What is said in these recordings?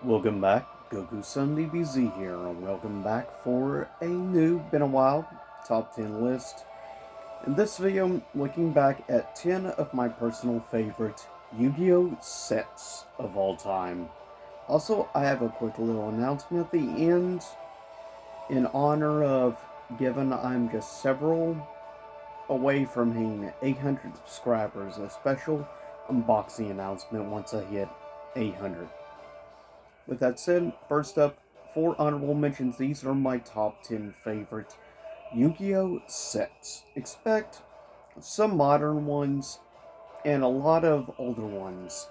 Welcome back, Goku Sun DBZ here, and welcome back for a new, been a while, top 10 list. In this video, I'm looking back at 10 of my personal favorite Yu-Gi-Oh! Sets of all time. Also, I have a quick little announcement at the end in honor of, given I'm just several away from hitting 800 subscribers, a special unboxing announcement once I hit 800. With that said, first up, for honorable mentions, these are my top 10 favorite Yu-Gi-Oh! Sets. Expect some modern ones and a lot of older ones.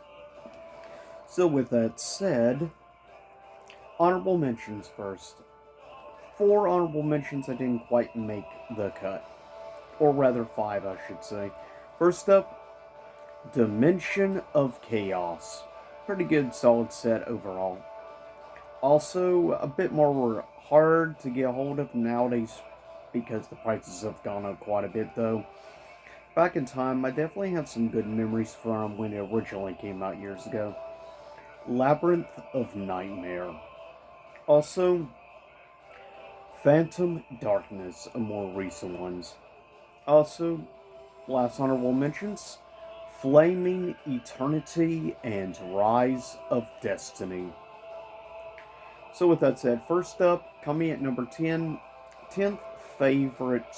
So with that said, honorable mentions first. Four honorable mentions I didn't quite make the cut. Or rather five, I should say. First up, Dimension of Chaos. Pretty good, solid set overall. Also, a bit more hard to get a hold of nowadays because the prices have gone up quite a bit, though. Back in time, I definitely have some good memories from when it originally came out years ago. Labyrinth of Nightmare. Also, Phantom Darkness, a more recent ones. Also, last honorable mentions, Flaming Eternity and Rise of Destiny. So with that said, first up, coming at number 10, 10th favorite,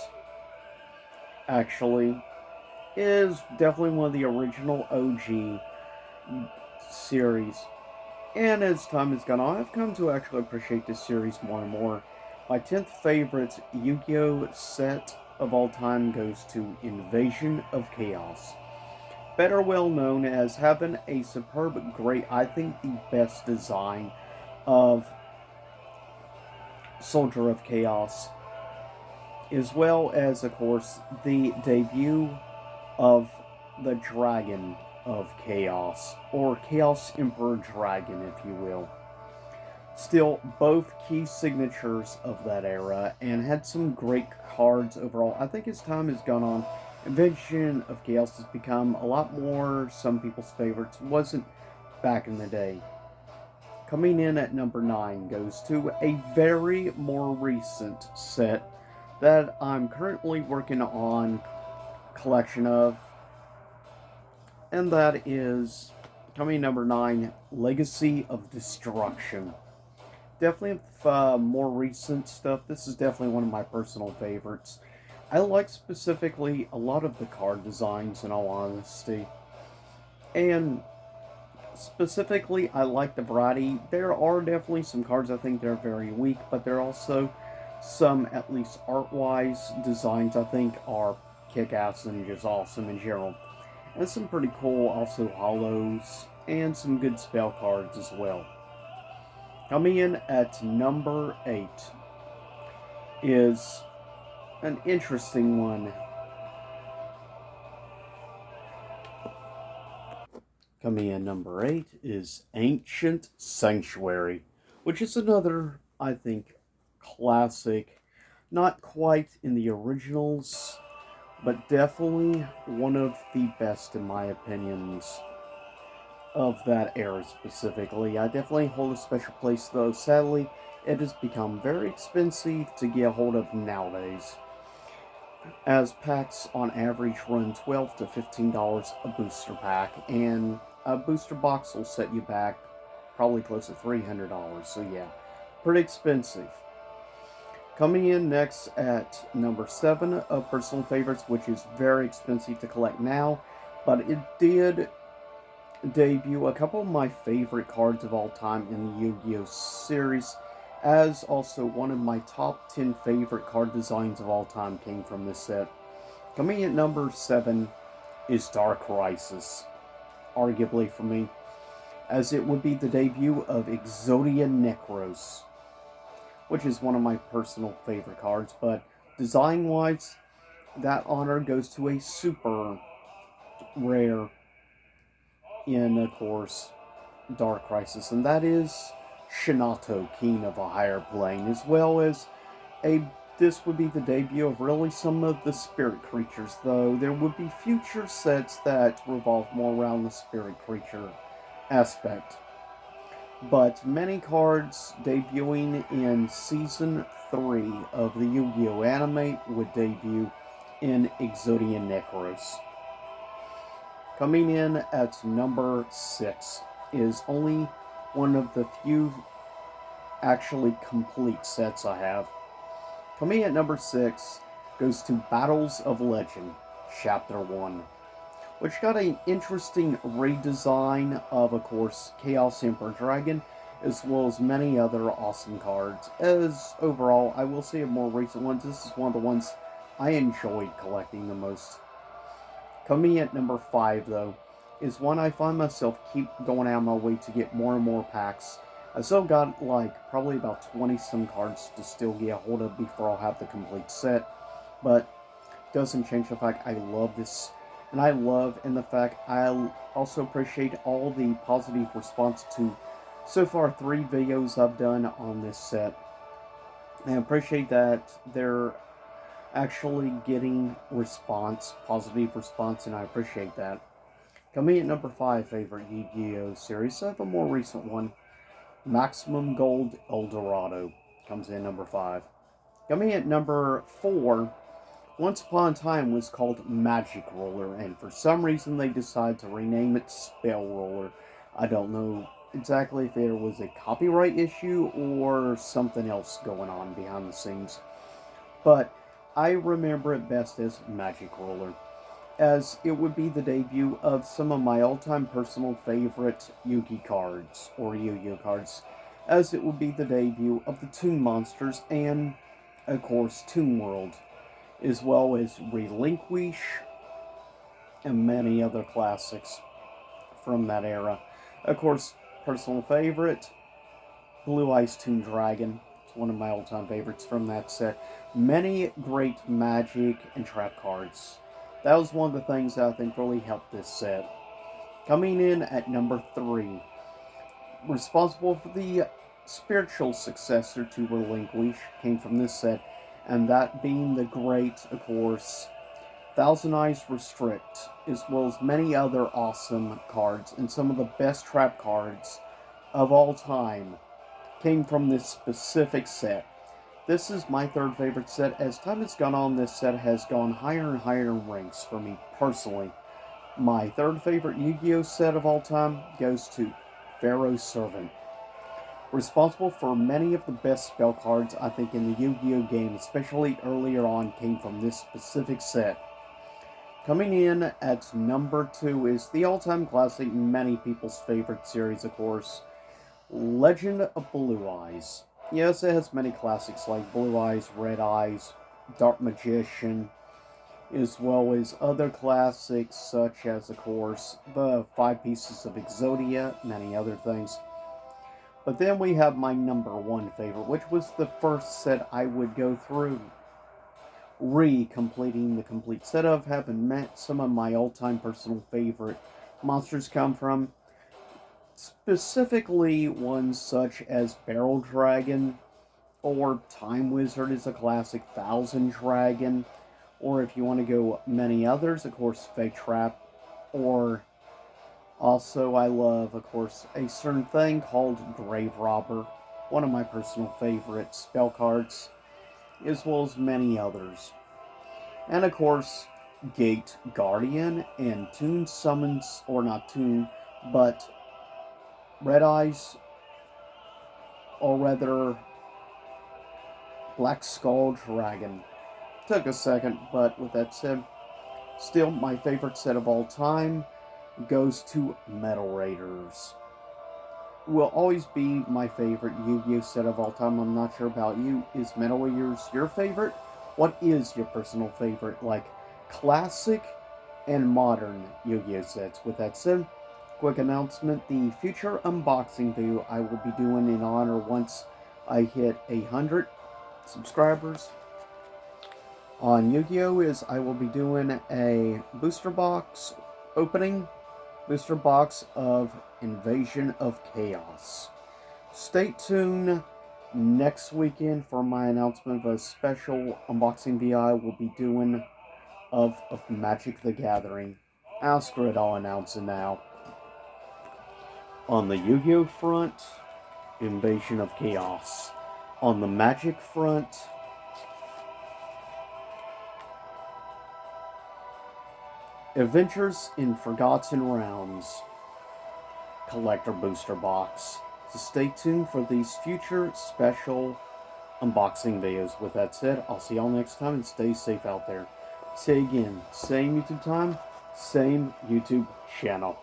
actually, is definitely one of the original OG series. And as time has gone on, I've come to actually appreciate this series more and more. My 10th favorite Yu-Gi-Oh! Set of all time goes to Invasion of Chaos. Better well known as having a superb, great, I think the best design of Soldier of Chaos, as well as, of course, the debut of the Dragon of Chaos, or Chaos Emperor Dragon, if you will. Still, both key signatures of that era, and had some great cards overall. I think as time has gone on, Invasion of Chaos has become a lot more some people's favorites. Wasn't back in the day. Coming in at number 9 goes to a very more recent set that I'm currently working on collection of, and that is coming number 9, Legacy of Destruction. Definitely more recent stuff. This is definitely one of my personal favorites. I like specifically a lot of the card designs, in all honesty. And specifically, I like the variety. There are definitely some cards I think they're very weak, but there are also some, at least art-wise, designs I think are kick-ass and just awesome in general. And some pretty cool also hollows, and some good spell cards as well. Coming in at number 8 is an interesting one. Coming in number 8 is Ancient Sanctuary, which is another, I think, classic. Not quite in the originals, but definitely one of the best, in my opinions, of that era specifically. I definitely hold a special place, though sadly, it has become very expensive to get a hold of nowadays, as packs on average run $12 to $15 a booster pack, and a booster box will set you back probably close to $300, so yeah, pretty expensive. Coming in next at number 7 of personal favorites, which is very expensive to collect now, but it did debut a couple of my favorite cards of all time in the Yu-Gi-Oh! Series, as also one of my top 10 favorite card designs of all time came from this set. Coming at number 7 is Dark Crisis, arguably for me, as it would be the debut of Exodia Necros, which is one of my personal favorite cards, but design-wise, that honor goes to a super rare in, of course, Dark Crisis, and that is Shinato, King of a Higher Plane, as well as this would be the debut of really some of the spirit creatures, though there would be future sets that revolve more around the spirit creature aspect. but many cards debuting in Season 3 of the Yu-Gi-Oh! Anime would debut in Exodia Necros. Coming in at number 6 is only one of the few actually complete sets I have. Coming at number 6 goes to Battles of Legend, Chapter 1, which got an interesting redesign of course, Chaos Emperor Dragon, as well as many other awesome cards. As overall, I will say of more recent ones, this is one of the ones I enjoyed collecting the most. Coming at number 5, though, is one I find myself keep going out of my way to get more and more packs. I still got like probably about 20 some cards to still get a hold of before I'll have the complete set, but doesn't change the fact I love this, and I love in the fact I also appreciate all the positive response to so far 3 videos I've done on this set. I appreciate that they're actually getting positive response, and I appreciate that. Coming at number 5 favorite Yu-Gi-Oh! Series, I have a more recent one. Maximum Gold El Dorado comes in number 5. Coming at number 4, once upon a time was called Magic Roller, and for some reason they decided to rename it Spell Roller. I don't know exactly if there was a copyright issue or something else going on behind the scenes, but I remember it best as Magic Roller, as it would be the debut of some of my all-time personal favorite Yu-Gi cards, or Yu-Gi-Oh cards, as it would be the debut of the Toon Monsters and, of course, Toon World, as well as Relinquish and many other classics from that era. Of course, personal favorite, Blue Eyes Toon Dragon. It's one of my all-time favorites from that set. Many great magic and trap cards. That was one of the things that I think really helped this set. Coming in at number 3, responsible for the spiritual successor to Relinquish, came from this set, and that being the great, of course, Thousand Eyes Restrict, as well as many other awesome cards, and some of the best trap cards of all time came from this specific set. This is my third favorite set. As time has gone on, this set has gone higher and higher in ranks for me personally. My third favorite Yu-Gi-Oh set of all time goes to Pharaoh's Servant. Responsible for many of the best spell cards I think in the Yu-Gi-Oh game, especially earlier on, came from this specific set. Coming in at number 2 is the all-time classic, many people's favorite series, of course, Legend of Blue Eyes. Yes, it has many classics like Blue Eyes, Red Eyes, Dark Magician, as well as other classics such as, of course, the 5 Pieces of Exodia, many other things. But then we have my number 1 favorite, which was the first set I would go through, completing the complete set of, having met some of my all-time personal favorite monsters come from. Specifically ones such as Barrel Dragon, or Time Wizard is a classic, Thousand Dragon, or if you want to go many others, of course, Fate Trap, or also I love, of course, a certain thing called Grave Robber, one of my personal favorite spell cards, as well as many others. And of course, Gate Guardian and Toon Summons, or not Toon, but Red Eyes, or rather Black Skull Dragon. Took a second, but with that said, still my favorite set of all time goes to Metal Raiders. Will always be my favorite Yu-Gi-Oh set of all time. I'm not sure about you. Is Metal Raiders your favorite? What is your personal favorite, like classic and modern Yu-Gi-Oh sets? With that said, quick announcement, the future unboxing video I will be doing in honor once I hit 100 subscribers on Yu-Gi-Oh is I will be doing a booster box opening, booster box of Invasion of Chaos. Stay tuned next weekend for my announcement of a special unboxing video I will be doing of Magic the Gathering. I'll announce it now. On the Yu-Gi-Oh front, Invasion of Chaos. On the Magic front, Adventures in Forgotten Realms Collector Booster Box. So stay tuned for these future special unboxing videos. With that said, I'll see y'all next time and stay safe out there. Say again, same YouTube time, same YouTube channel.